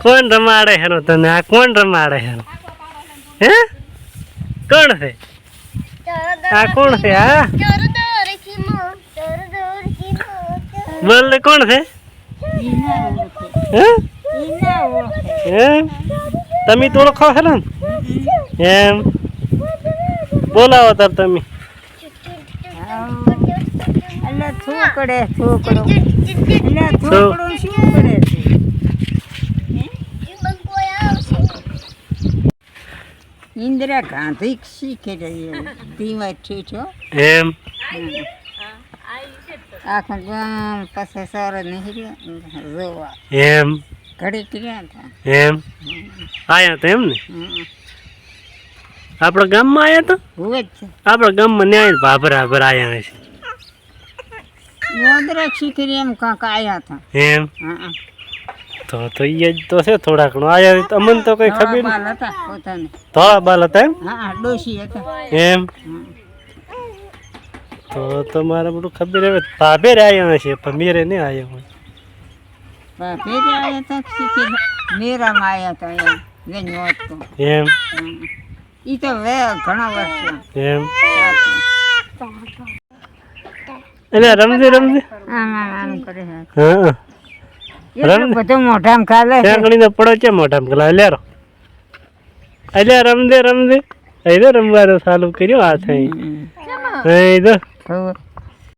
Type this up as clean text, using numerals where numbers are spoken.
કોણ રમાડે હેરો તને? આ કોણ રમાડે હેરો? હે કોણ છે આ? કોણ છે આ? બોલ કોણ છે? એમ તમે તો ઓળખો છો ને એમ બોલાવો તાર તમે. ઇન્દિરા ગાંધી શીખે રહી છો એમ આખું ગામ પાસે સર નહીં જોવા એમ ઘડી કર્યા હતા એમ આયા તો એમ ને આપણા ગામમાં આયા તો હોય જ છે આપણા ગામમાં ન્યાય ભાભરા આયા છે ગોદરા શીખરી એમ કાંક આવ્યા હતા એમ તો એ જ તો છે થોડા ઘણું આયા અમને તો કઈ ખબર બાલ હતા પોતાને થોડા બાલ હતા એમ હા ડોશી હતા એમ તો તમારે બધું ખબર હવે ભાભે આયા છે પણ મેરે નહીં આયા હોય ફેરી આવ્યા હતા શીખી મેરામાં આવ્યા હતા એમ વેન તો એમ ઈ તો ઘણા વર્ષ એમ એટલે રમજે આમ કરે હા બધું મોઢામાં ખાલે શેંકડીને પડો છે મોઢામાં ગલા લ્યારો અલ્યા રમજે અહીં તો રમવાનું ચાલુ કર્યો આ થઈ અહીં તો